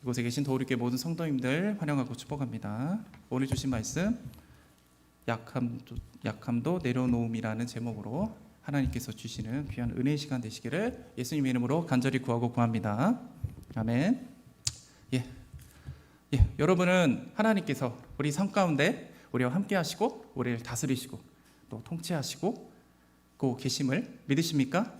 이곳에 계신 도우리교회 모든 성도님들 환영하고 축복합니다. 오늘 주신 말씀 약함도 내려놓음이라는 제목으로 하나님께서 주시는 귀한 은혜의 시간 되시기를 예수님의 이름으로 간절히 구하고 구합니다. 아멘. 여러분은 하나님께서 우리 삶 가운데 우리와 함께 하시고 우리를 다스리시고 또 통치하시고 계심을 믿으십니까?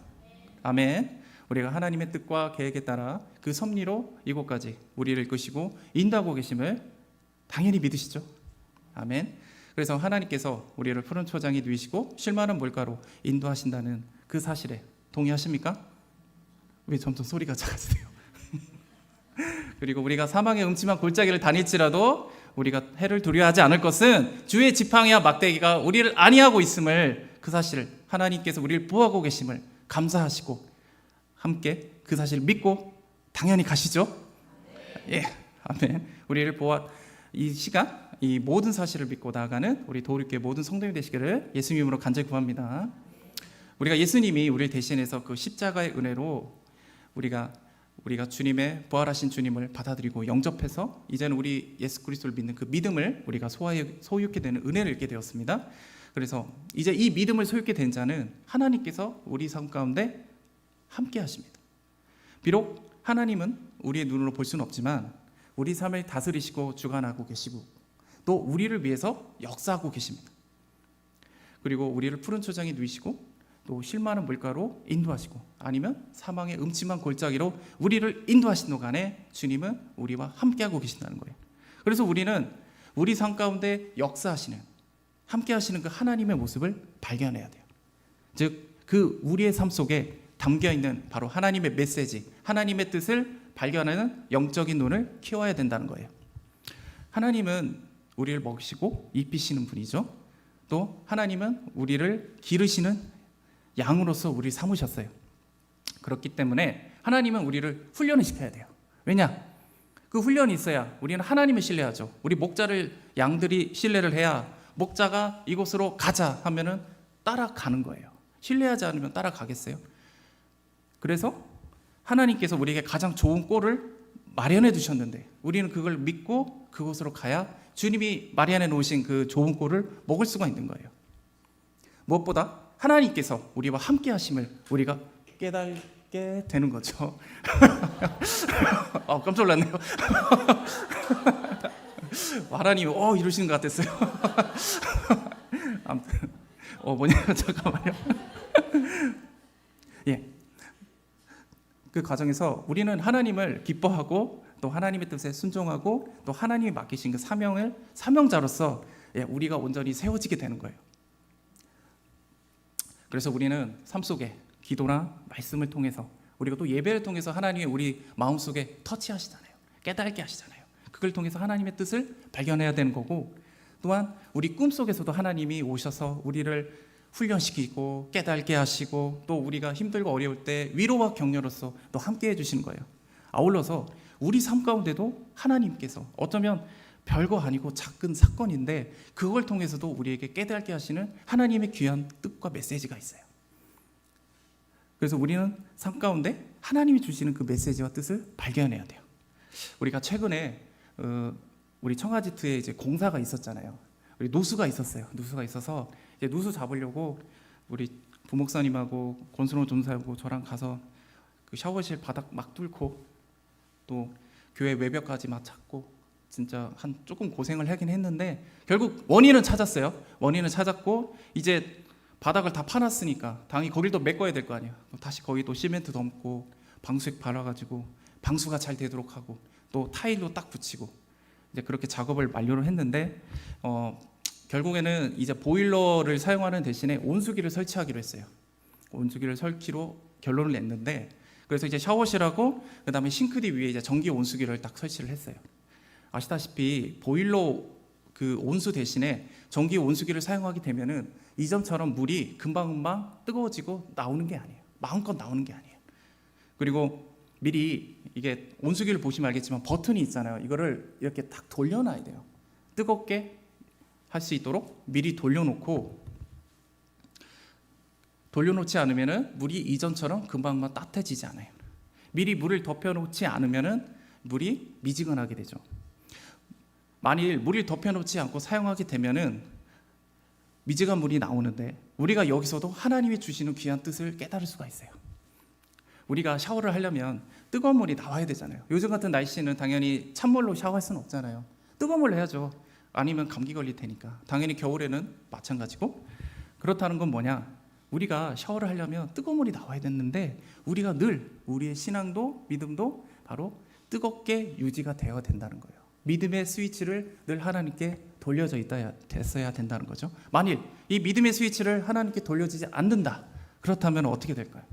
아멘. 우리가 하나님의 뜻과 계획에 따라 그 섭리로 이곳까지 우리를 이끄시고 인도하고 계심을 당연히 믿으시죠? 아멘. 그래서 하나님께서 우리를 푸른 초장에 누이시고 쉴만한 물가로 인도하신다는 그 사실에 동의하십니까? 왜 점점 소리가 작아지세요? 그리고 우리가 사망의 음침한 골짜기를 다닐지라도 우리가 해를 두려워하지 않을 것은 주의 지팡이와 막대기가 우리를 안위하고 있음을, 그 사실을, 하나님께서 우리를 보호하고 계심을 감사하시고 함께 그 사실을 믿고 당연히 가시죠? 아멘. 우리를 이 시간 이 모든 사실을 믿고 나아가는 우리 도우리교회 모든 성도님 되시기를 예수님 이름으로 간절히 구합니다. 우리가 예수님이 우리를 대신해서 그 십자가의 은혜로 우리가 주님의 부활하신 주님을 받아들이고 영접해서 이제는 우리 예수 그리스도를 믿는 그 믿음을 우리가 소유하게 되는 은혜를 얻게 되었습니다. 그래서 이제 이 믿음을 소유하게 된 자는 하나님께서 우리 삶 가운데 함께 하십니다. 비록 하나님은 우리의 눈으로 볼 수는 없지만 우리 삶을 다스리시고 주관하고 계시고 또 우리를 위해서 역사하고 계십니다. 그리고 우리를 푸른 초장에 누이시고 또 쉴만한 물가로 인도하시고 아니면 사망의 음침한 골짜기로 우리를 인도하신 동안에 주님은 우리와 함께하고 계신다는 거예요. 그래서 우리는 우리 삶 가운데 역사하시는, 함께하시는 그 하나님의 모습을 발견해야 돼요. 즉 그 우리의 삶 속에 담겨있는 바로 하나님의 메시지, 하나님의 뜻을 발견하는 영적인 눈을 키워야 된다는 거예요. 하나님은 우리를 먹이시고 입히시는 분이죠. 또 하나님은 우리를 기르시는 양으로서 우리를 삼으셨어요. 그렇기 때문에 하나님은 우리를 훈련을 시켜야 돼요. 왜냐? 그 훈련이 있어야 우리는 하나님을 신뢰하죠. 우리 목자를, 양들이 신뢰를 해야 목자가 이곳으로 가자 하면은 따라가는 거예요. 신뢰하지 않으면 따라가겠어요? 그래서 하나님께서 우리에게 가장 좋은 꼴을 마련해 두셨는데 우리는 그걸 믿고 그곳으로 가야 주님이 마련해 놓으신 그 좋은 꼴을 먹을 수가 있는 거예요. 무엇보다 하나님께서 우리와 함께 하심을 우리가 깨닫게 되는 거죠. 깜짝 놀랐네요. 하나님 이러시는 것 같았어요. 아무튼 잠깐만요. 그 과정에서 우리는 하나님을 기뻐하고 또 하나님의 뜻에 순종하고 또 하나님이 맡기신 그 사명자로서 우리가 온전히 세워지게 되는 거예요. 그래서 우리는 삶 속에 기도나 말씀을 통해서 우리가 또 예배를 통해서 하나님이 우리 마음속에 터치하시잖아요. 깨닫게 하시잖아요. 그걸 통해서 하나님의 뜻을 발견해야 되는 거고, 또한 우리 꿈속에서도 하나님이 오셔서 우리를 훈련시키고 깨닫게 하시고 또 우리가 힘들고 어려울 때 위로와 격려로서 또 함께 해주시는 거예요. 아울러서 우리 삶 가운데도 하나님께서 어쩌면 별거 아니고 작은 사건인데 그걸 통해서도 우리에게 깨닫게 하시는 하나님의 귀한 뜻과 메시지가 있어요. 그래서 우리는 삶 가운데 하나님이 주시는 그 메시지와 뜻을 발견해야 돼요. 우리가 최근에 우리 청아지트에 이제 공사가 있었잖아요. 우리 누수가 있었어요. 누수가 있어서 이제 누수 잡으려고 우리 부목사님하고 권순호 전사하고 저랑 가서 그 샤워실 바닥 막 뚫고 또 교회 외벽까지 막 찾고 진짜 조금 고생을 하긴 했는데 결국 원인은 찾았어요. 원인은 찾았고 이제 바닥을 다 파놨으니까 당연히 거길 또 메꿔야 될 거 아니에요. 다시 거기 또 시멘트 덮고 방수액 발라가지고 방수가 잘 되도록 하고 또 타일로 딱 붙이고 이제 그렇게 작업을 완료를 했는데 결국에는 이제 보일러를 사용하는 대신에 온수기를 설치하기로 했어요. 온수기를 설치로 결론을 냈는데 그래서 이제 샤워실하고 그다음에 싱크대 위에 이제 전기 온수기를 딱 설치를 했어요. 아시다시피 보일러 그 온수 대신에 전기 온수기를 사용하게 되면은 이전처럼 물이 금방금방 뜨거워지고 나오는 게 아니에요. 마음껏 나오는 게 아니에요. 그리고 미리 이게 온수기를 보시면 알겠지만 버튼이 있잖아요. 이거를 이렇게 딱 돌려놔야 돼요. 뜨겁게 할 수 있도록 미리 돌려놓지 않으면은 물이 이전처럼 금방만 따뜻해지지 않아요. 미리 물을 덮여놓지 않으면은 물이 미지근하게 되죠. 만일 물을 덮여놓지 않고 사용하게 되면은 미지근한 물이 나오는데 우리가 여기서도 하나님이 주시는 귀한 뜻을 깨달을 수가 있어요. 우리가 샤워를 하려면 뜨거운 물이 나와야 되잖아요. 요즘 같은 날씨는 당연히 찬물로 샤워할 수는 없잖아요. 뜨거운 물로 해야죠. 아니면 감기 걸릴 테니까. 당연히 겨울에는 마찬가지고. 그렇다는 건 뭐냐? 우리가 샤워를 하려면 뜨거운 물이 나와야 됐는데 우리가 늘 우리의 신앙도 믿음도 바로 뜨겁게 유지가 되어야 된다는 거예요. 믿음의 스위치를 늘 하나님께 돌려져 있어야 된다는 거죠. 만일 이 믿음의 스위치를 하나님께 돌려지지 않는다. 그렇다면 어떻게 될까요?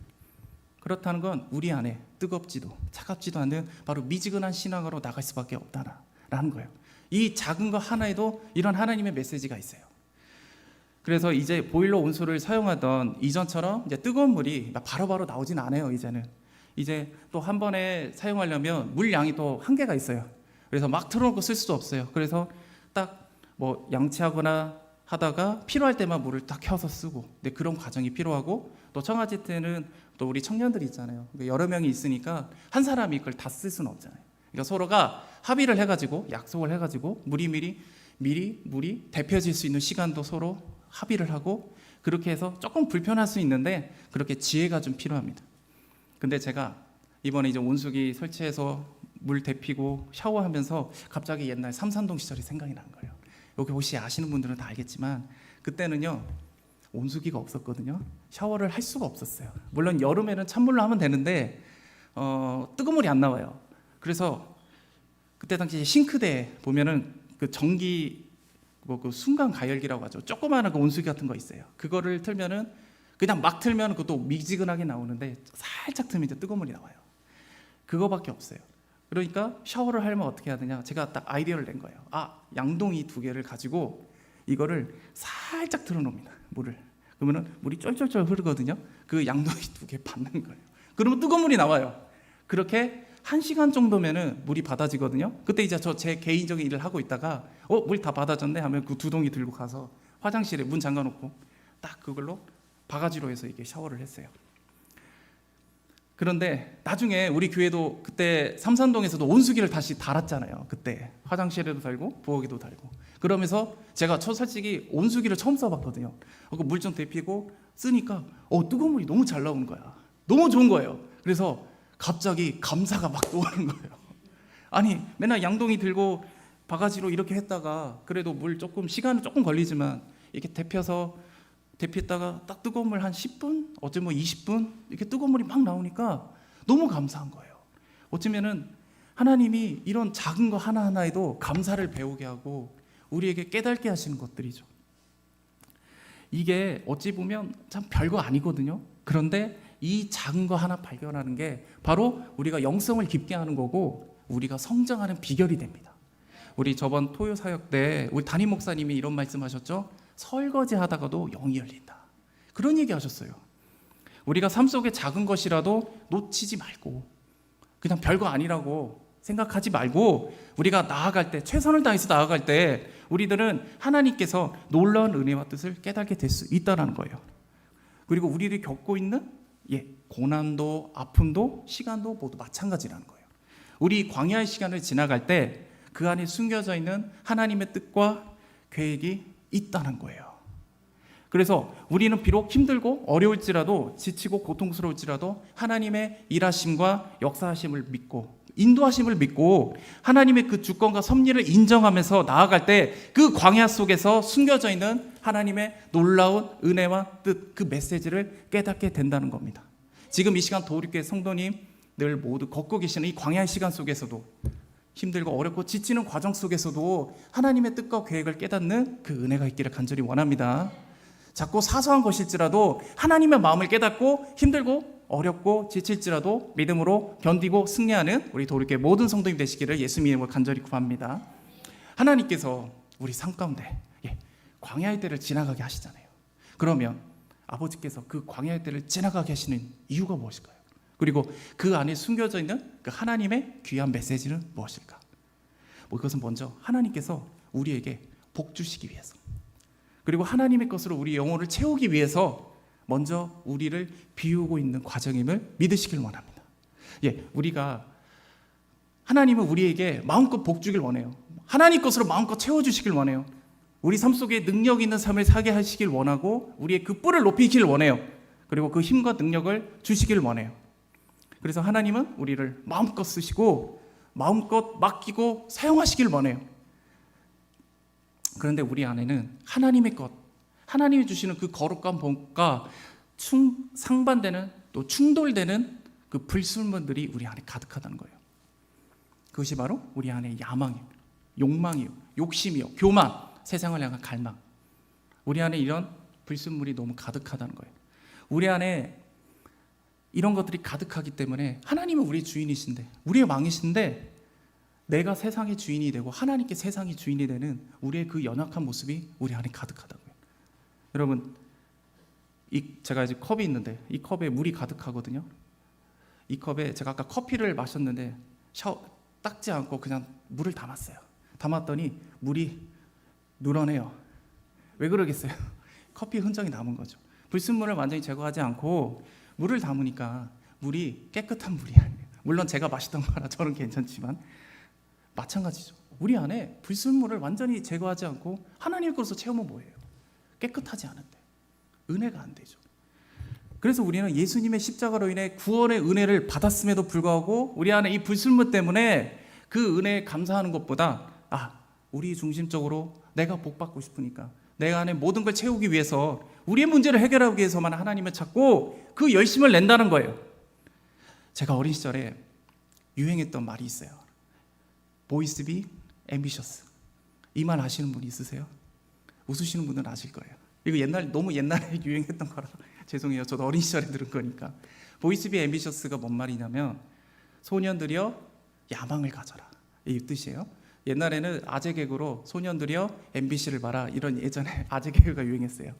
그렇다는 건 우리 안에 뜨겁지도 차갑지도 않는 바로 미지근한 신앙으로 나갈 수밖에 없다라는 거예요. 이 작은 것 하나에도 이런 하나님의 메시지가 있어요. 그래서 이제 보일러 온수를 사용하던 이전처럼 이제 뜨거운 물이 바로바로 나오진 않아요. 이제 또 한 번에 사용하려면 물량이 또 한계가 있어요. 그래서 막 틀어놓고 쓸 수도 없어요. 그래서 딱 뭐 양치하거나 하다가 필요할 때만 물을 딱 켜서 쓰고, 근데 그런 과정이 필요하고, 또 청아지 때는 또 우리 청년들이 있잖아요. 여러 명이 있으니까 한 사람이 이걸 다 쓸 수는 없잖아요. 그러니까 서로가 합의를 해가지고 약속을 해가지고 미리 물이 데펴질 수 있는 시간도 서로 합의를 하고, 그렇게 해서 조금 불편할 수 있는데 그렇게 지혜가 좀 필요합니다. 근데 제가 이번에 이제 온수기 설치해서 물 데피고 샤워하면서 갑자기 옛날 삼산동 시절이 생각이 난 거예요. 여기 혹시 아시는 분들은 다 알겠지만 그때는요 온수기가 없었거든요. 샤워를 할 수가 없었어요. 물론 여름에는 찬물로 하면 되는데 뜨거운 물이 안 나와요. 그래서 그때 당시 싱크대에 보면은 그 전기 그 순간 가열기라고 하죠. 조그마한 그 온수기 같은 거 있어요. 그거를 틀면은 그냥 막 틀면 그것도 미지근하게 나오는데 살짝 틀면 이제 뜨거운 물이 나와요. 그거밖에 없어요. 그러니까 샤워를 하려면 어떻게 해야 되냐? 제가 딱 아이디어를 낸 거예요. 양동이 2개를 가지고 이거를 살짝 틀어놓습니다. 물을. 그러면은 물이 쫄쫄쫄 흐르거든요. 그 양동이 2개 받는 거예요. 그러면 뜨거운 물이 나와요. 그렇게 1시간 정도면은 물이 받아지거든요. 그때 이제 제 개인적인 일을 하고 있다가 물 다 받아졌네 하면 그 2동이 들고 가서 화장실에 문 잠가놓고 딱 그걸로 바가지로 해서 이게 샤워를 했어요. 그런데 나중에 우리 교회도 그때 삼산동에서도 온수기를 다시 달았잖아요. 그때 화장실에도 달고 부엌에도 달고. 그러면서 제가 솔직히 온수기를 처음 써봤거든요. 물 좀 데피고 쓰니까 뜨거운 물이 너무 잘 나오는 거야. 너무 좋은 거예요. 그래서 갑자기 감사가 막 떠오르는 거예요. 아니 맨날 양동이 들고 바가지로 이렇게 했다가 그래도 물 조금 시간은 조금 걸리지만 이렇게 데폈다가 딱 뜨거운 물 한 10분, 어쩌면 20분 이렇게 뜨거운 물이 막 나오니까 너무 감사한 거예요. 어쩌면은 하나님이 이런 작은 거 하나하나에도 감사를 배우게 하고 우리에게 깨닫게 하시는 것들이죠. 이게 어찌 보면 참 별거 아니거든요. 그런데 이 작은 거 하나 발견하는 게 바로 우리가 영성을 깊게 하는 거고 우리가 성장하는 비결이 됩니다. 우리 저번 토요 사역 때 우리 담임 목사님이 이런 말씀하셨죠. 설거지 하다가도 영이 열린다. 그런 얘기 하셨어요. 우리가 삶 속에 작은 것이라도 놓치지 말고 그냥 별거 아니라고 생각하지 말고 우리가 나아갈 때 최선을 다해서 나아갈 때 우리들은 하나님께서 놀라운 은혜와 뜻을 깨닫게 될 수 있다는 거예요. 그리고 우리들이 겪고 있는 고난도 아픔도 시간도 모두 마찬가지라는 거예요. 우리 광야의 시간을 지나갈 때 그 안에 숨겨져 있는 하나님의 뜻과 계획이 있다는 거예요. 그래서 우리는 비록 힘들고 어려울지라도 지치고 고통스러울지라도 하나님의 일하심과 역사하심을 믿고 인도하심을 믿고 하나님의 그 주권과 섭리를 인정하면서 나아갈 때 그 광야 속에서 숨겨져 있는 하나님의 놀라운 은혜와 뜻, 그 메시지를 깨닫게 된다는 겁니다. 지금 이 시간 도우리교회 성도님들 모두 걷고 계시는 이 광야의 시간 속에서도 힘들고 어렵고 지치는 과정 속에서도 하나님의 뜻과 계획을 깨닫는 그 은혜가 있기를 간절히 원합니다. 자꾸 사소한 것일지라도 하나님의 마음을 깨닫고 힘들고 어렵고 지칠지라도 믿음으로 견디고 승리하는 우리 도우리교회 모든 성도님 되시기를 예수님의 이름으로 간절히 구합니다. 하나님께서 우리 삶 가운데 광야의 때를 지나가게 하시잖아요. 그러면 아버지께서 그 광야의 때를 지나가게 하시는 이유가 무엇일까요? 그리고 그 안에 숨겨져 있는 그 하나님의 귀한 메시지는 무엇일까? 이것은 먼저 하나님께서 우리에게 복 주시기 위해서, 그리고 하나님의 것으로 우리 영혼을 채우기 위해서 먼저 우리를 비우고 있는 과정임을 믿으시길 원합니다. 우리가 하나님은 우리에게 마음껏 복 주길 원해요. 하나님 것으로 마음껏 채워주시길 원해요. 우리 삶 속에 능력 있는 삶을 살게 하시길 원하고 우리의 그 뿔을 높이길 원해요. 그리고 그 힘과 능력을 주시길 원해요. 그래서 하나님은 우리를 마음껏 쓰시고 마음껏 맡기고 사용하시길 원해요. 그런데 우리 안에는 하나님의 것, 하나님이 주시는 그 거룩한 복과 상반되는 또 충돌되는 그 불순물들이 우리 안에 가득하다는 거예요. 그것이 바로 우리 안에 야망이요, 욕망이요, 욕심이요, 교만, 세상을 향한 갈망. 우리 안에 이런 불순물이 너무 가득하다는 거예요. 우리 안에 이런 것들이 가득하기 때문에 하나님은 우리의 주인이신데, 우리의 왕이신데, 내가 세상의 주인이 되고 하나님께 세상이 주인이 되는 우리의 그 연약한 모습이 우리 안에 가득하다고요. 여러분, 제가 이제 컵이 있는데 이 컵에 물이 가득하거든요. 이 컵에 제가 아까 커피를 마셨는데 닦지 않고 그냥 물을 담았어요. 담았더니 물이 누런해요. 왜 그러겠어요? 커피 흔적이 남은 거죠. 불순물을 완전히 제거하지 않고 물을 담으니까 물이 깨끗한 물이 아니에요. 물론 제가 마시던 거라 저는 괜찮지만 마찬가지죠. 우리 안에 불순물을 완전히 제거하지 않고 하나님의 것으로 채우면 뭐예요? 깨끗하지 않은데 은혜가 안 되죠. 그래서 우리는 예수님의 십자가로 인해 구원의 은혜를 받았음에도 불구하고 우리 안에 이 불순물 때문에 그 은혜에 감사하는 것보다 우리 중심적으로 내가 복받고 싶으니까 내 안에 모든 걸 채우기 위해서 우리의 문제를 해결하기 위해서만 하나님을 찾고 그 열심을 낸다는 거예요. 제가 어린 시절에 유행했던 말이 있어요. Boys be ambitious. 이 말 아시는 분 있으세요? 웃으시는 분은 아실 거예요. 이거 너무 옛날에 유행했던 거라 죄송해요. 저도 어린 시절에 들은 거니까. Boys be ambitious가 뭔 말이냐면 소년들이여 야망을 가져라, 이 뜻이에요. 옛날에는 아재 개그로 소년들이여 MBC를 봐라, 이런 예전에 아재 개그가 유행했어요.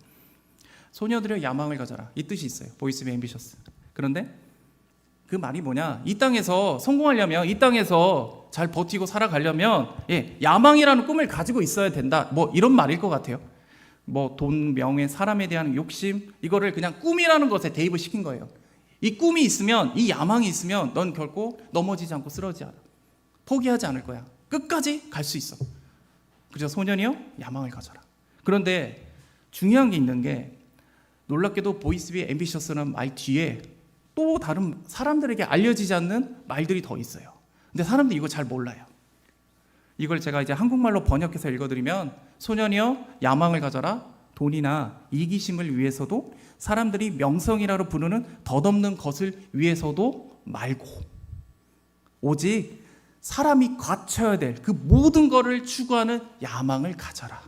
소년들이여 야망을 가져라, 이 뜻이 있어요. Boys be ambitious. 그런데 그 말이 뭐냐, 이 땅에서 성공하려면, 이 땅에서 잘 버티고 살아가려면 야망이라는 꿈을 가지고 있어야 된다, 뭐 이런 말일 것 같아요. 뭐 돈, 명예, 사람에 대한 욕심, 이거를 그냥 꿈이라는 것에 대입을 시킨 거예요. 이 꿈이 있으면, 이 야망이 있으면 넌 결코 넘어지지 않고 쓰러지지 않아. 포기하지 않을 거야. 끝까지 갈 수 있어. 그래서 소년이여 야망을 가져라. 그런데 중요한 게 있는 게, 놀랍게도 보이스 비 앰비셔스라는 말 뒤에 또 다른 사람들에게 알려지지 않는 말들이 더 있어요. 근데 사람들이 이거 잘 몰라요. 이걸 제가 이제 한국말로 번역해서 읽어드리면, 소년이여 야망을 가져라, 돈이나 이기심을 위해서도, 사람들이 명성이라고 부르는 덧없는 것을 위해서도 말고, 오직 사람이 갖춰야 될 그 모든 것을 추구하는 야망을 가져라.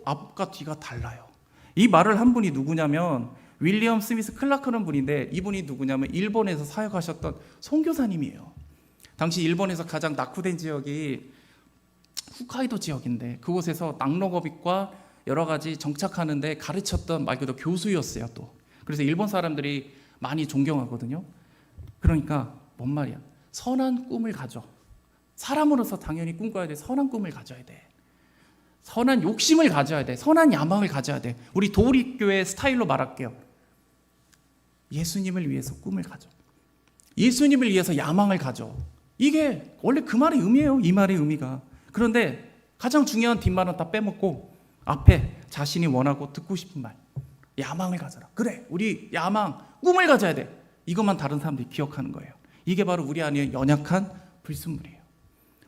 앞과 뒤가 달라요. 이 말을 한 분이 누구냐면 윌리엄 스미스 클라크라는 분인데, 이분이 누구냐면 일본에서 사역하셨던 선교사님이에요. 당시 일본에서 가장 낙후된 지역이 홋카이도 지역인데, 그곳에서 낙농업과 여러 가지 정착하는데 가르쳤던 말 그대로 교수였어요. 또 그래서 일본 사람들이 많이 존경하거든요. 그러니까 뭔 말이야, 선한 꿈을 가져. 사람으로서 당연히 꿈꿔야 돼. 선한 꿈을 가져야 돼. 선한 욕심을 가져야 돼. 선한 야망을 가져야 돼. 우리 도우리교회 스타일로 말할게요. 예수님을 위해서 꿈을 가져. 예수님을 위해서 야망을 가져. 이게 원래 그 말의 의미예요. 이 말의 의미가. 그런데 가장 중요한 뒷말은 다 빼먹고 앞에 자신이 원하고 듣고 싶은 말, 야망을 가져라. 그래, 우리 야망, 꿈을 가져야 돼. 이것만 다른 사람들이 기억하는 거예요. 이게 바로 우리 안에 연약한 불순물이에요.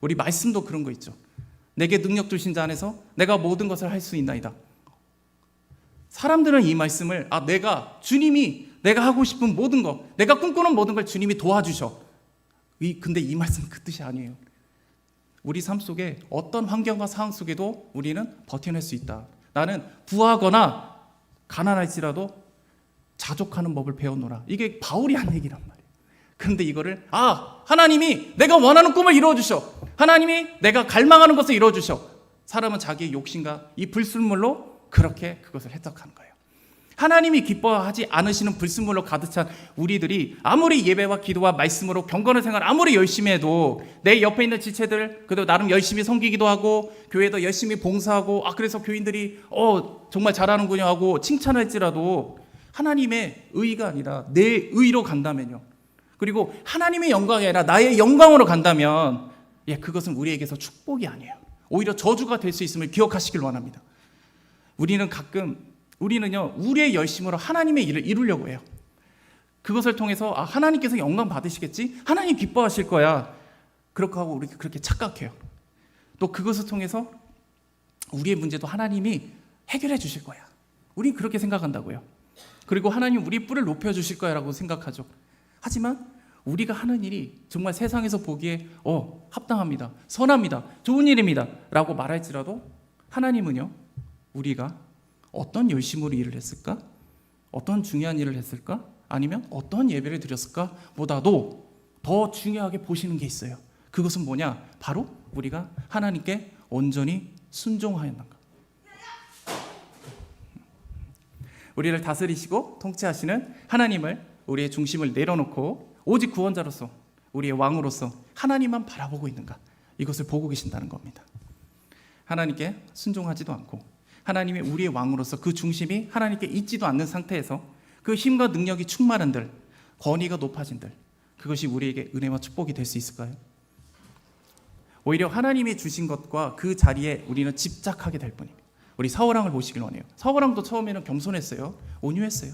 우리 말씀도 그런 거 있죠. 내게 능력 주신 자 안에서 내가 모든 것을 할 수 있나이다. 사람들은 이 말씀을 주님이 내가 하고 싶은 모든 것, 내가 꿈꾸는 모든 걸 주님이 도와주셔. 근데 이 말씀은 그 뜻이 아니에요. 우리 삶 속에 어떤 환경과 상황 속에도 우리는 버텨낼 수 있다. 나는 부하거나 가난할지라도 자족하는 법을 배워놓으라. 이게 바울이 한 얘기란 말이에요. 그런데 이거를 하나님이 내가 원하는 꿈을 이루어주셔. 하나님이 내가 갈망하는 것을 이루어주셔. 사람은 자기의 욕심과 이 불순물로 그렇게 그것을 해석하는 거예요. 하나님이 기뻐하지 않으시는 불순물로 가득 찬 우리들이 아무리 예배와 기도와 말씀으로 경건한 생활 아무리 열심히 해도, 내 옆에 있는 지체들 그래도 나름 열심히 섬기기도 하고 교회도 열심히 봉사하고 그래서 교인들이 정말 잘하는군요 하고 칭찬할지라도 하나님의 의가 아니라 내 의로 간다면요, 그리고 하나님의 영광이 아니라 나의 영광으로 간다면 그것은 우리에게서 축복이 아니에요. 오히려 저주가 될 수 있음을 기억하시길 원합니다. 우리는요 우리의 열심으로 하나님의 일을 이루려고 해요. 그것을 통해서 하나님께서 영광 받으시겠지? 하나님 기뻐하실 거야. 그렇게 하고 우리 그렇게 착각해요. 또 그것을 통해서 우리의 문제도 하나님이 해결해 주실 거야. 우린 그렇게 생각한다고요. 그리고 하나님 우리 뿔을 높여주실 거야 라고 생각하죠. 하지만 우리가 하는 일이 정말 세상에서 보기에 합당합니다, 선합니다, 좋은 일입니다 라고 말할지라도 하나님은요 우리가 어떤 열심으로 일을 했을까? 어떤 중요한 일을 했을까? 아니면 어떤 예배를 드렸을까? 보다도 더 중요하게 보시는 게 있어요. 그것은 뭐냐? 바로 우리가 하나님께 온전히 순종하였는가. 우리를 다스리시고 통치하시는 하나님을 우리의 중심을 내려놓고 오직 구원자로서 우리의 왕으로서 하나님만 바라보고 있는가, 이것을 보고 계신다는 겁니다. 하나님께 순종하지도 않고 하나님이 우리의 왕으로서 그 중심이 하나님께 있지도 않는 상태에서 그 힘과 능력이 충만한들, 권위가 높아진들, 그것이 우리에게 은혜와 축복이 될 수 있을까요? 오히려 하나님이 주신 것과 그 자리에 우리는 집착하게 될 뿐입니다. 우리 사울왕을 보시길 원해요. 사울왕도 처음에는 겸손했어요. 온유했어요.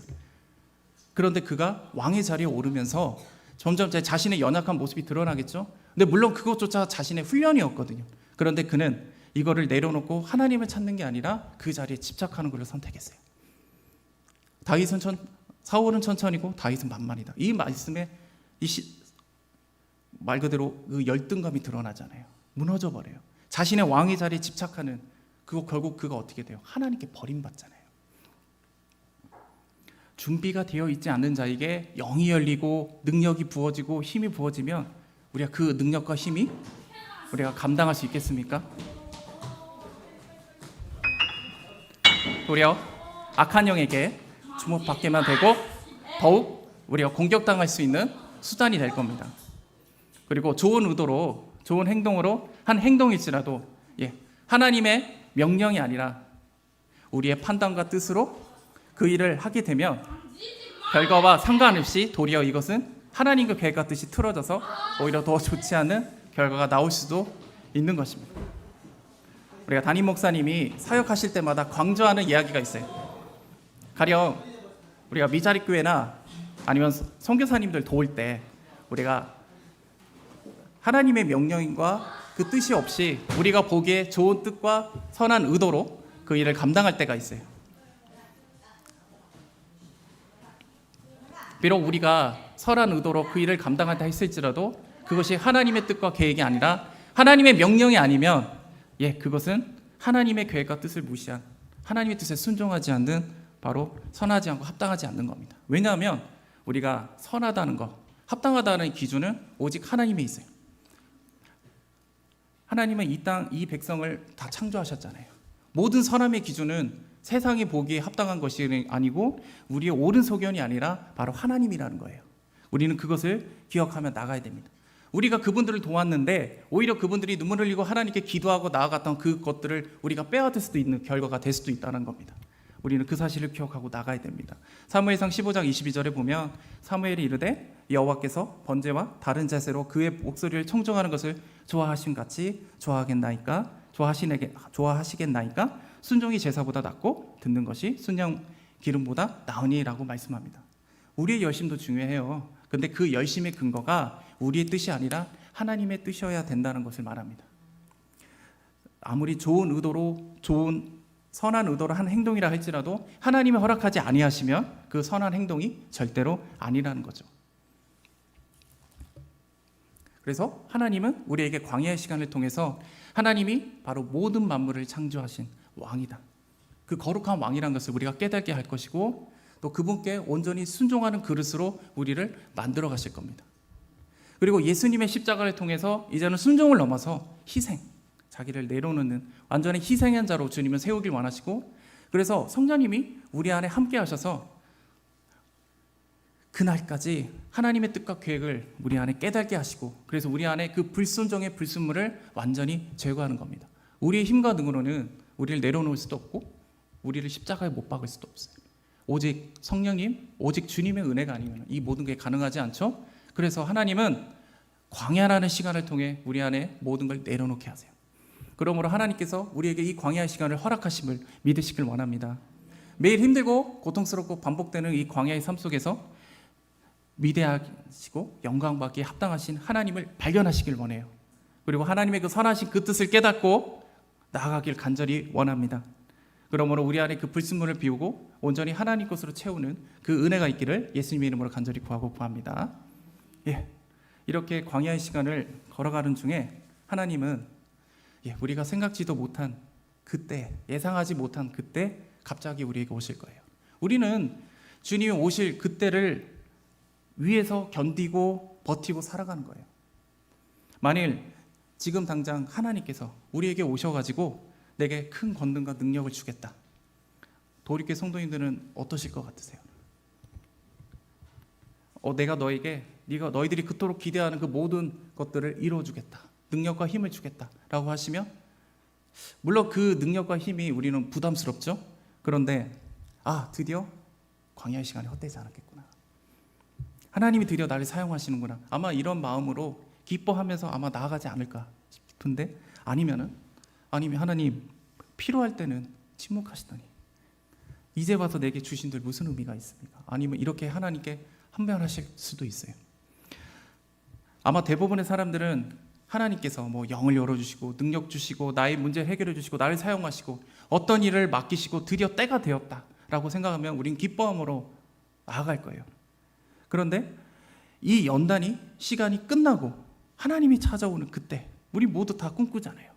그런데 그가 왕의 자리에 오르면서 점점 자신의 연약한 모습이 드러나겠죠. 근데 물론 그것조차 자신의 훈련이었거든요. 그런데 그는 이거를 내려놓고 하나님을 찾는 게 아니라 그 자리에 집착하는 것을 선택했어요. 사울은 천천히고 다윗은 만만이다. 이 말씀에 말 그대로 그 열등감이 드러나잖아요. 무너져 버려요. 자신의 왕의 자리에 집착하는 결국 그가 어떻게 돼요? 하나님께 버림받잖아요. 준비가 되어 있지 않는 자에게 영이 열리고 능력이 부어지고 힘이 부어지면 우리가 그 능력과 힘이 우리가 감당할 수 있겠습니까? 도리어 악한 영에게 주목받게만 되고 더욱 우리가 공격당할 수 있는 수단이 될 겁니다. 그리고 좋은 의도로, 좋은 행동으로 한 행동일지라도 하나님의 명령이 아니라 우리의 판단과 뜻으로 그 일을 하게 되면 결과와 상관없이 도리어 이것은 하나님과 계획과 뜻이 틀어져서 오히려 더 좋지 않은 결과가 나올 수도 있는 것입니다. 우리가 담임 목사님이 사역하실 때마다 강조하는 이야기가 있어요. 가령 우리가 미자립 교회나 아니면 선교사님들 도울 때 우리가 하나님의 명령과 그 뜻이 없이 우리가 보기에 좋은 뜻과 선한 의도로 그 일을 감당할 때가 있어요. 비록 우리가 선한 의도로 그 일을 감당한다 했을지라도 그것이 하나님의 뜻과 계획이 아니라 하나님의 명령이 아니면 그것은 하나님의 계획과 뜻을 무시한, 하나님의 뜻에 순종하지 않는, 바로 선하지 않고 합당하지 않는 겁니다. 왜냐하면 우리가 선하다는 것, 합당하다는 기준은 오직 하나님에 있어요. 하나님은 이 땅, 이 백성을 다 창조하셨잖아요. 모든 선함의 기준은 세상이 보기에 합당한 것이 아니고 우리의 옳은 소견이 아니라 바로 하나님이라는 거예요. 우리는 그것을 기억하며 나가야 됩니다. 우리가 그분들을 도왔는데 오히려 그분들이 눈물 흘리고 하나님께 기도하고 나아갔던 그것들을 우리가 빼앗을 수도 있는 결과가 될 수도 있다는 겁니다. 우리는 그 사실을 기억하고 나가야 됩니다. 사무엘상 15장 22절에 보면 사무엘이 이르되 여호와께서 번제와 다른 제사로 그의 목소리를 청종하는 것을 좋아하심 같이 좋아하시겠나이까 순종이 제사보다 낫고 듣는 것이 순양 기름보다 나으니라고 말씀합니다. 우리의 열심도 중요해요. 근데 그 열심의 근거가 우리의 뜻이 아니라 하나님의 뜻이어야 된다는 것을 말합니다. 아무리 좋은 의도로 선한 의도로 한 행동이라 할지라도 하나님이 허락하지 아니하시면 그 선한 행동이 절대로 아니라는 거죠. 그래서 하나님은 우리에게 광야의 시간을 통해서 하나님이 바로 모든 만물을 창조하신 왕이다. 그 거룩한 왕이라는 것을 우리가 깨닫게 할 것이고 또 그분께 온전히 순종하는 그릇으로 우리를 만들어 가실 겁니다. 그리고 예수님의 십자가를 통해서 이제는 순종을 넘어서 희생, 자기를 내려놓는 완전히 희생한 자로 주님을 세우길 원하시고, 그래서 성령님이 우리 안에 함께 하셔서 그날까지 하나님의 뜻과 계획을 우리 안에 깨닫게 하시고, 그래서 우리 안에 그 불순종의 불순물을 완전히 제거하는 겁니다. 우리의 힘과 능으로는 우리를 내려놓을 수도 없고 우리를 십자가에 못 박을 수도 없어요. 오직 성령님, 오직 주님의 은혜가 아니면 이 모든 게 가능하지 않죠. 그래서 하나님은 광야라는 시간을 통해 우리 안에 모든 걸 내려놓게 하세요. 그러므로 하나님께서 우리에게 이 광야의 시간을 허락하심을 믿으시길 원합니다. 매일 힘들고 고통스럽고 반복되는 이 광야의 삶 속에서 위대하시고 영광받기에 합당하신 하나님을 발견하시길 원해요. 그리고 하나님의 그 선하신 그 뜻을 깨닫고 나아가길 간절히 원합니다. 그러므로 우리 안에 그 불순물을 비우고 온전히 하나님 것으로 채우는 그 은혜가 있기를 예수님의 이름으로 간절히 구하고 구합니다. 이렇게 광야의 시간을 걸어가는 중에 하나님은 우리가 생각지도 못한 그때, 예상하지 못한 그때 갑자기 우리에게 오실 거예요. 우리는 주님이 오실 그때를 위해서 견디고 버티고 살아가는 거예요. 만일 지금 당장 하나님께서 우리에게 오셔가지고 내게 큰 권능과 능력을 주겠다. 도립교회 성도님들은 어떠실 것 같으세요? 내가 너희들이 그토록 기대하는 그 모든 것들을 이루어주겠다. 능력과 힘을 주겠다. 라고 하시면 물론 그 능력과 힘이 우리는 부담스럽죠. 그런데 드디어 광야의 시간이 헛되지 않았겠구나. 하나님이 드디어 나를 사용하시는구나. 아마 이런 마음으로 기뻐하면서 아마 나아가지 않을까 싶은데 아니면 하나님 필요할 때는 침묵하시더니 이제 와서 내게 주신 들 무슨 의미가 있습니까? 아니면 이렇게 하나님께 한변하실 수도 있어요. 아마 대부분의 사람들은 하나님께서 영을 열어주시고 능력 주시고 나의 문제를 해결해 주시고 나를 사용하시고 어떤 일을 맡기시고 드디어 때가 되었다라고 생각하면 우린 기뻐함으로 나아갈 거예요. 그런데 이 연단이 시간이 끝나고 하나님이 찾아오는 그때 우리 모두 다 꿈꾸잖아요.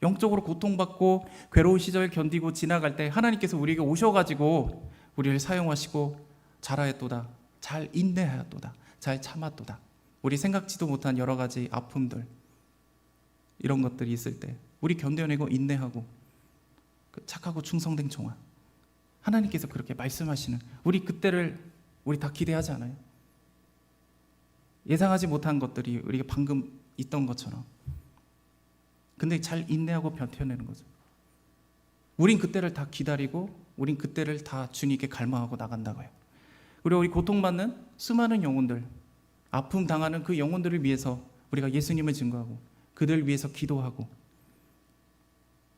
영적으로 고통받고 괴로운 시절 견디고 지나갈 때 하나님께서 우리에게 오셔가지고 우리를 사용하시고 잘하였도다, 잘 인내하였도다, 잘 참았도다. 우리 생각지도 못한 여러 가지 아픔들 이런 것들이 있을 때 우리 견뎌내고 인내하고 착하고 충성된 종아, 하나님께서 그렇게 말씀하시는 우리 그때를 우리 다 기대하지 않아요? 예상하지 못한 것들이 우리가 방금 있던 것처럼. 근데 잘 인내하고 버텨내는 거죠. 우린 그때를 다 기다리고 우린 그때를 다 주님께 갈망하고 나간다고요. 그리고 우리 고통받는 수많은 영혼들, 아픔 당하는 그 영혼들을 위해서 우리가 예수님을 증거하고 그들 위해서 기도하고,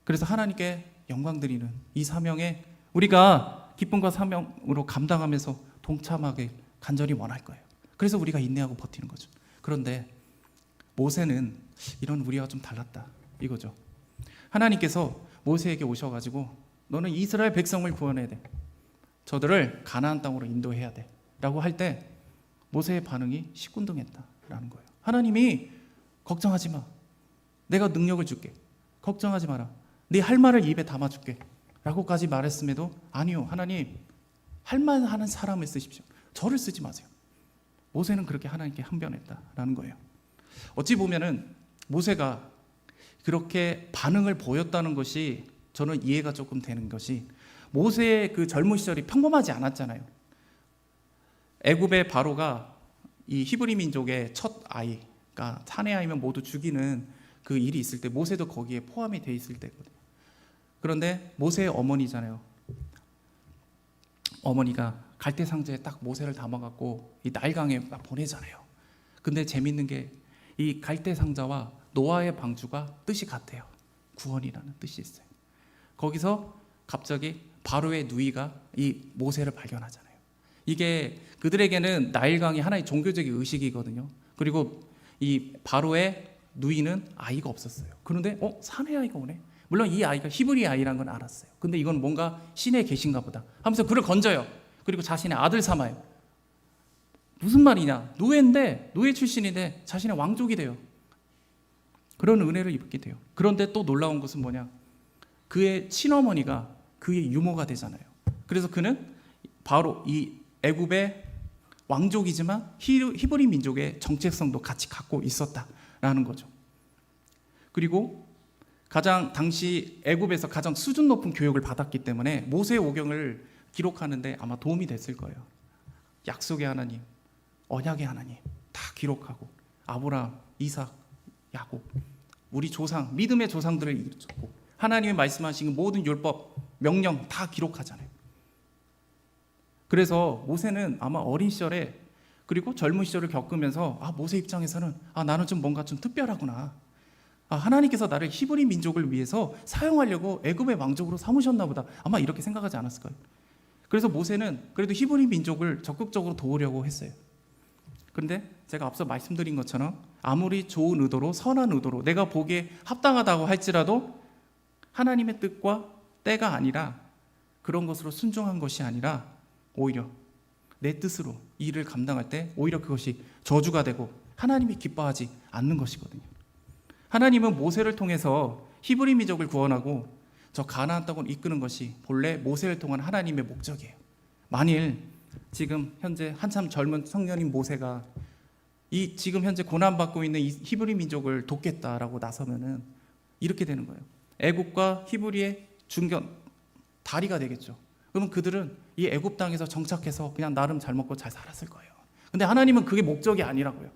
그래서 하나님께 영광 드리는 이 사명에 우리가 기쁨과 사명으로 감당하면서 동참하게 간절히 원할 거예요. 그래서 우리가 인내하고 버티는 거죠. 그런데 모세는 이런 우리와 좀 달랐다 이거죠. 하나님께서 모세에게 오셔가지고 너는 이스라엘 백성을 구원해야 돼, 저들을 가나안 땅으로 인도해야 돼 라고 할 때 모세의 반응이 시큰둥했다라는 거예요. 하나님이 걱정하지 마, 내가 능력을 줄게, 걱정하지 마라, 네 할 말을 입에 담아줄게 라고까지 말했음에도 아니요, 하나님 할 만하는 사람을 쓰십시오, 저를 쓰지 마세요. 모세는 그렇게 하나님께 항변했다라는 거예요. 어찌 보면은 모세가 그렇게 반응을 보였다는 것이 저는 이해가 조금 되는 것이, 모세의 그 젊은 시절이 평범하지 않았잖아요. 애굽의 바로가 이 히브리 민족의 첫 아이가 사내 아이면 모두 죽이는 그 일이 있을 때 모세도 거기에 포함이 돼 있을 때거든요. 그런데 모세의 어머니잖아요. 어머니가 갈대 상자에 딱 모세를 담아갖고 이 나일강에 막 보내잖아요. 근데 재밌는 게 이 갈대 상자와 노아의 방주가 뜻이 같아요. 구원이라는 뜻이 있어요. 거기서 갑자기 바로의 누이가 이 모세를 발견하잖아요. 이게 그들에게는 나일강이 하나의 종교적인 의식이거든요. 그리고 이 바로의 누이는 아이가 없었어요. 그런데 사내 아이가 오네. 물론 이 아이가 히브리 아이란 건 알았어요. 근데 이건 뭔가 신의 계신가 보다 하면서 그를 건져요. 그리고 자신의 아들 삼아요. 무슨 말이냐, 노예인데, 노예 출신인데 자신의 왕족이 돼요. 그런 은혜를 입게 돼요. 그런데 또 놀라운 것은 뭐냐, 그의 친어머니가 그의 유모가 되잖아요. 그래서 그는 바로 이 애굽의 왕족이지만 히브리 민족의 정체성도 같이 갖고 있었다라는 거죠. 그리고 당시 애굽에서 가장 수준 높은 교육을 받았기 때문에 모세의 오경을 기록하는데 아마 도움이 됐을 거예요. 약속의 하나님, 언약의 하나님 다 기록하고, 아브라함, 이삭, 야곱, 우리 조상, 믿음의 조상들을 이루었고, 하나님의 말씀하신 모든 율법, 명령 다 기록하잖아요. 그래서 모세는 아마 어린 시절에 그리고 젊은 시절을 겪으면서 모세 입장에서는 나는 좀 뭔가 좀 특별하구나. 하나님께서 나를 히브리 민족을 위해서 사용하려고 애굽의 왕족으로 삼으셨나 보다. 아마 이렇게 생각하지 않았을 거예요. 그래서 모세는 그래도 히브리 민족을 적극적으로 도우려고 했어요. 그런데 제가 앞서 말씀드린 것처럼 아무리 좋은 의도로 선한 의도로 내가 보기에 합당하다고 할지라도 하나님의 뜻과 때가 아니라 그런 것으로 순종한 것이 아니라 오히려 내 뜻으로 이 일을 감당할 때 오히려 그것이 저주가 되고 하나님이 기뻐하지 않는 것이거든요. 하나님은 모세를 통해서 히브리 민족을 구원하고 저 가나안 땅을 이끄는 것이 본래 모세를 통한 하나님의 목적이에요. 만일 지금 현재 한참 젊은 청년인 모세가 이 지금 현재 고난받고 있는 이 히브리 민족을 돕겠다라고 나서면은 이렇게 되는 거예요. 애굽과 히브리의 중견 다리가 되겠죠. 그러면 그들은 이 애굽 땅에서 정착해서 그냥 나름 잘 먹고 잘 살았을 거예요. 근데 하나님은 그게 목적이 아니라고요.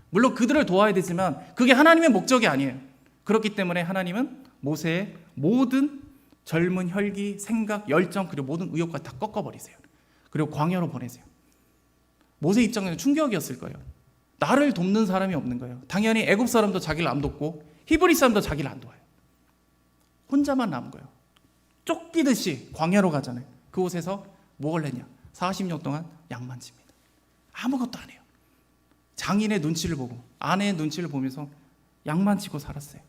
물론 그들을 도와야 되지만 그게 하나님의 목적이 아니에요. 그렇기 때문에 하나님은 모세의 모든 젊은 혈기, 생각, 열정 그리고 모든 의욕까지 다 꺾어버리세요. 그리고 광야로 보내세요. 모세 입장에서는 충격이었을 거예요. 나를 돕는 사람이 없는 거예요. 당연히 애굽 사람도 자기를 안 돕고 히브리 사람도 자기를 안 도와요. 혼자만 남은 거예요. 쫓기듯이 광야로 가잖아요. 그곳에서 뭘 했냐? 40년 동안 양만 칩니다. 아무것도 안 해요. 장인의 눈치를 보고 아내의 눈치를 보면서 양만 치고 살았어요.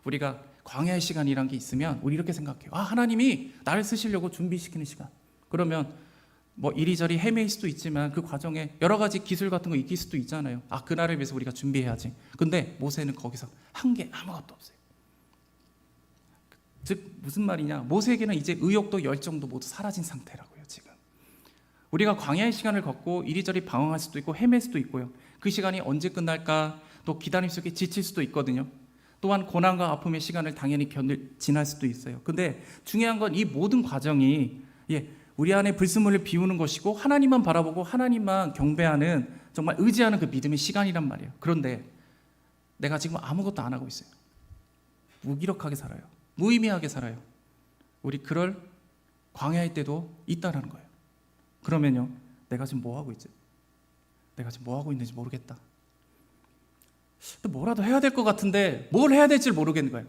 우리가 광야의 시간이란 게 있으면 우리 이렇게 생각해요. 하나님이 나를 쓰시려고 준비시키는 시간. 그러면 뭐 이리저리 헤매일 수도 있지만 그 과정에 여러 가지 기술 같은 거 익힐 수도 있잖아요. 그날을 위해서 우리가 준비해야지. 근데 모세는 거기서 한 게 아무것도 없어요. 즉 무슨 말이냐? 모세에게는 이제 의욕도 열정도 모두 사라진 상태라고요. 지금 우리가 광야의 시간을 걷고 이리저리 방황할 수도 있고 헤맬 수도 있고요. 그 시간이 언제 끝날까 또 기다림 속에 지칠 수도 있거든요. 또한 고난과 아픔의 시간을 당연히 지날 수도 있어요. 근데 중요한 건 이 모든 과정이 우리 안에 불순물을 비우는 것이고 하나님만 바라보고 하나님만 경배하는 정말 의지하는 그 믿음의 시간이란 말이에요. 그런데 내가 지금 아무것도 안 하고 있어요. 무기력하게 살아요. 무의미하게 살아요. 우리 그럴 광야의 때도 있다라는 거예요. 그러면요, 내가 지금 뭐 하고 있지? 내가 지금 뭐 하고 있는지 모르겠다. 또 뭐라도 해야 될 것 같은데 뭘 해야 될지 모르겠는 거예요.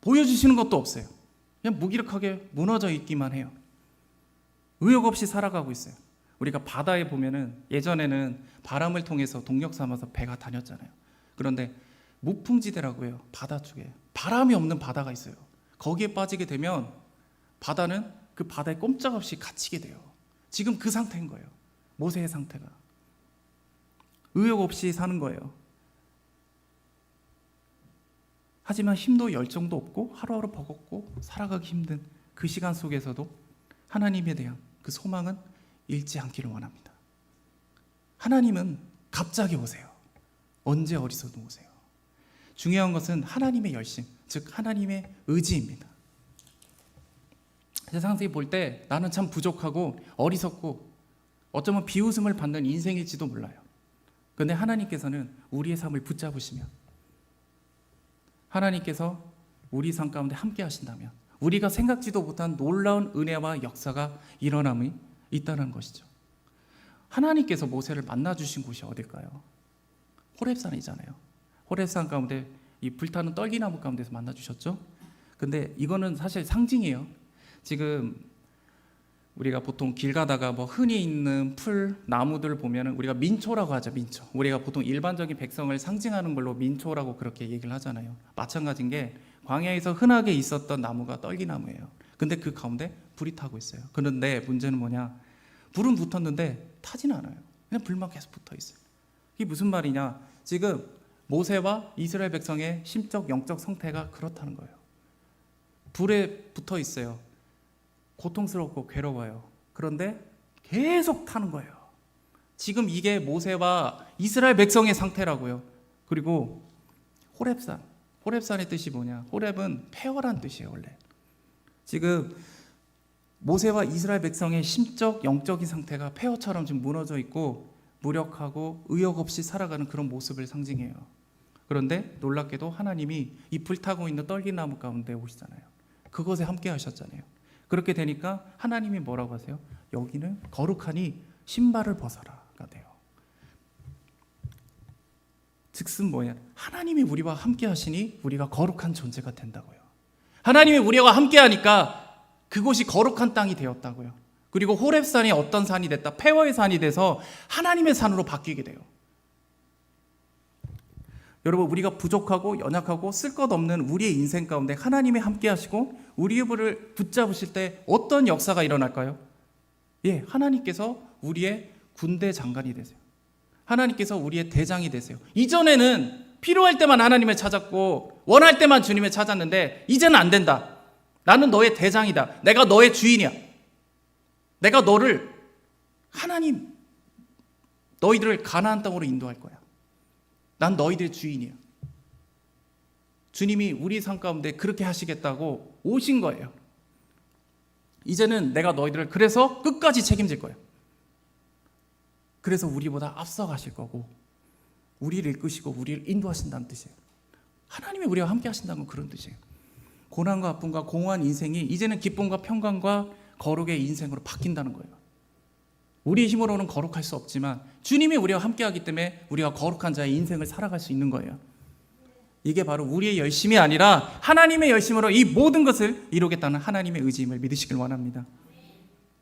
보여주시는 것도 없어요. 그냥 무기력하게 무너져 있기만 해요. 의욕 없이 살아가고 있어요. 우리가 바다에 보면은 예전에는 바람을 통해서 동력 삼아서 배가 다녔잖아요. 그런데 무풍지대라고 해요. 바다 쪽에 바람이 없는 바다가 있어요. 거기에 빠지게 되면 바다는 그 바다에 꼼짝없이 갇히게 돼요. 지금 그 상태인 거예요. 모세의 상태가 의욕 없이 사는 거예요. 하지만 힘도 열정도 없고 하루하루 버겁고 살아가기 힘든 그 시간 속에서도 하나님에 대한 그 소망은 잃지 않기를 원합니다. 하나님은 갑자기 오세요. 언제 어디서도 오세요. 중요한 것은 하나님의 열심, 즉 하나님의 의지입니다. 세상에 볼 때 나는 참 부족하고 어리석고 어쩌면 비웃음을 받는 인생일지도 몰라요. 그런데 하나님께서는 우리의 삶을 붙잡으시면 하나님께서 우리 삶 가운데 함께 하신다면 우리가 생각지도 못한 놀라운 은혜와 역사가 일어남이 있다는 것이죠. 하나님께서 모세를 만나주신 곳이 어딜까요? 호렙산이잖아요. 호렙산 가운데 이 불타는 떨기나무 가운데서 만나주셨죠. 근데 이거는 사실 상징이에요. 지금 우리가 보통 길 가다가 뭐 흔히 있는 풀, 나무들 보면은 우리가 민초라고 하죠. 민초. 우리가 보통 일반적인 백성을 상징하는 걸로 민초라고 그렇게 얘기를 하잖아요. 마찬가지인 게 광야에서 흔하게 있었던 나무가 떨기나무예요. 근데 그 가운데 불이 타고 있어요. 그런데 문제는 뭐냐? 불은 붙었는데 타진 않아요. 그냥 불만 계속 붙어 있어요. 이게 무슨 말이냐? 지금 모세와 이스라엘 백성의 심적, 영적 상태가 그렇다는 거예요. 불에 붙어 있어요. 고통스럽고 괴로워요. 그런데 계속 타는 거예요. 지금 이게 모세와 이스라엘 백성의 상태라고요. 그리고 호렙산의 뜻이 뭐냐? 호렙은 폐허란 뜻이에요. 원래 지금 모세와 이스라엘 백성의 심적, 영적인 상태가 폐허처럼 지금 무너져 있고 무력하고 의욕 없이 살아가는 그런 모습을 상징해요. 그런데 놀랍게도 하나님이 이 불타고 있는 떨기나무 가운데 오시잖아요. 그것에 함께 하셨잖아요. 그렇게 되니까 하나님이 뭐라고 하세요? 여기는 거룩하니 신발을 벗어라. 돼요. 즉슨 뭐예요? 하나님이 우리와 함께 하시니 우리가 거룩한 존재가 된다고요. 하나님이 우리와 함께 하니까 그곳이 거룩한 땅이 되었다고요. 그리고 호렙산이 어떤 산이 됐다? 페워의 산이 돼서 하나님의 산으로 바뀌게 돼요. 여러분, 우리가 부족하고 연약하고 쓸 것 없는 우리의 인생 가운데 하나님이 함께 하시고 우리의 불을 붙잡으실 때 어떤 역사가 일어날까요? 예, 하나님께서 우리의 군대 장관이 되세요. 하나님께서 우리의 대장이 되세요. 이전에는 필요할 때만 하나님을 찾았고 원할 때만 주님을 찾았는데 이제는 안 된다. 나는 너의 대장이다. 내가 너의 주인이야. 내가 너희들을 가나안 땅으로 인도할 거야. 난 너희들의 주인이야. 주님이 우리 삶 가운데 그렇게 하시겠다고 오신 거예요. 이제는 내가 너희들을 그래서 끝까지 책임질 거예요. 그래서 우리보다 앞서 가실 거고 우리를 이끄시고 우리를 인도하신다는 뜻이에요. 하나님이 우리와 함께 하신다는 건 그런 뜻이에요. 고난과 아픔과 공허한 인생이 이제는 기쁨과 평강과 거룩의 인생으로 바뀐다는 거예요. 우리의 힘으로는 거룩할 수 없지만 주님이 우리와 함께하기 때문에 우리가 거룩한 자의 인생을 살아갈 수 있는 거예요. 이게 바로 우리의 열심이 아니라 하나님의 열심으로 이 모든 것을 이루겠다는 하나님의 의지임을 믿으시길 원합니다.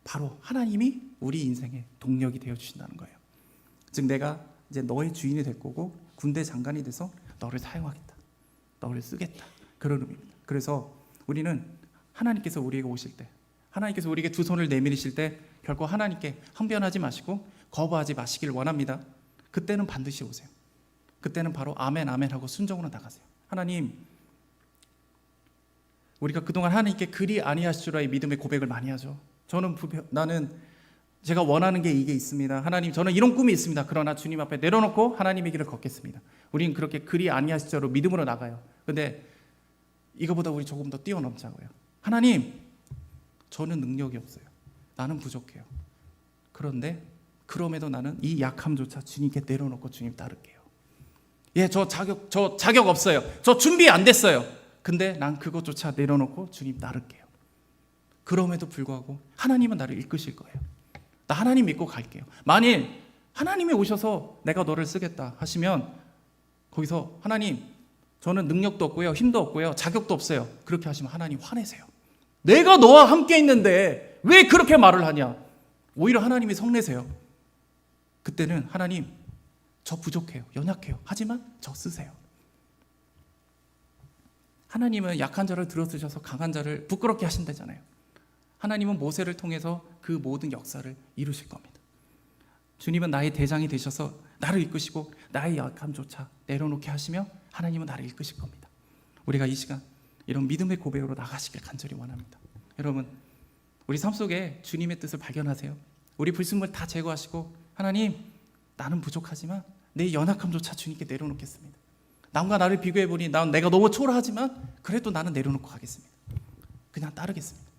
바로 하나님이 우리 인생의 동력이 되어주신다는 거예요. 즉 내가 이제 너의 주인이 될 거고 군대 장관이 돼서 너를 사용하겠다. 너를 쓰겠다. 그런 의미입니다. 그래서 우리는 하나님께서 우리에게 오실 때, 하나님께서 우리에게 두 손을 내밀으실 때 결코 하나님께 항변하지 마시고 거부하지 마시길 원합니다. 그때는 반드시 오세요. 그때는 바로 아멘 아멘 하고 순종으로 나가세요. 하나님, 우리가 그동안 하나님께 그리 아니하실 줄 알의 믿음의 고백을 많이 하죠. 나는 제가 원하는 게 이게 있습니다. 하나님, 저는 이런 꿈이 있습니다. 그러나 주님 앞에 내려놓고 하나님의 길을 걷겠습니다. 우리는 그렇게 그리 아니하실 줄로 믿음으로 나가요. 근데 이거보다 우리 조금 더 뛰어넘자고요. 하나님, 저는 능력이 없어요. 나는 부족해요. 그런데 그럼에도 나는 이 약함조차 주님께 내려놓고 주님 따를게요. 예, 저 자격 없어요. 저 준비 안 됐어요. 근데 난 그것조차 내려놓고 주님 따를게요. 그럼에도 불구하고 하나님은 나를 이끄실 거예요. 나 하나님 믿고 갈게요. 만일 하나님이 오셔서 내가 너를 쓰겠다 하시면 거기서 하나님, 저는 능력도 없고요, 힘도 없고요, 자격도 없어요. 그렇게 하시면 하나님 화내세요. 내가 너와 함께 있는데 왜 그렇게 말을 하냐? 오히려 하나님이 성내세요. 그때는 하나님, 저 부족해요, 연약해요. 하지만 저 쓰세요. 하나님은 약한 자를 들어쓰셔서 강한 자를 부끄럽게 하신다잖아요. 하나님은 모세를 통해서 그 모든 역사를 이루실 겁니다. 주님은 나의 대장이 되셔서 나를 이끄시고 나의 약함조차 내려놓게 하시며 하나님은 나를 이끄실 겁니다. 우리가 이 시간 이런 믿음의 고백으로 나가시길 간절히 원합니다. 여러분, 우리 삶 속에 주님의 뜻을 발견하세요. 우리 불순물 다 제거하시고 하나님, 나는 부족하지만 내 연약함조차 주님께 내려놓겠습니다. 남과 나를 비교해보니 내가 너무 초라하지만 그래도 나는 내려놓고 가겠습니다. 그냥 따르겠습니다.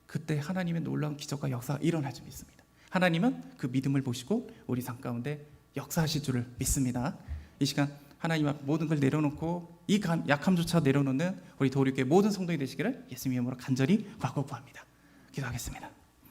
그때 하나님의 놀라운 기적과 역사가 일어날 줄 믿습니다. 하나님은 그 믿음을 보시고 우리 삶 가운데 역사하실 줄을 믿습니다. 이 시간 하나님 앞 모든 걸 내려놓고 이 약함조차 내려놓는 우리 도리교회 모든 성도이 되시기를 예수님의 이름으로 간절히 구합니다. 기도하겠습니다.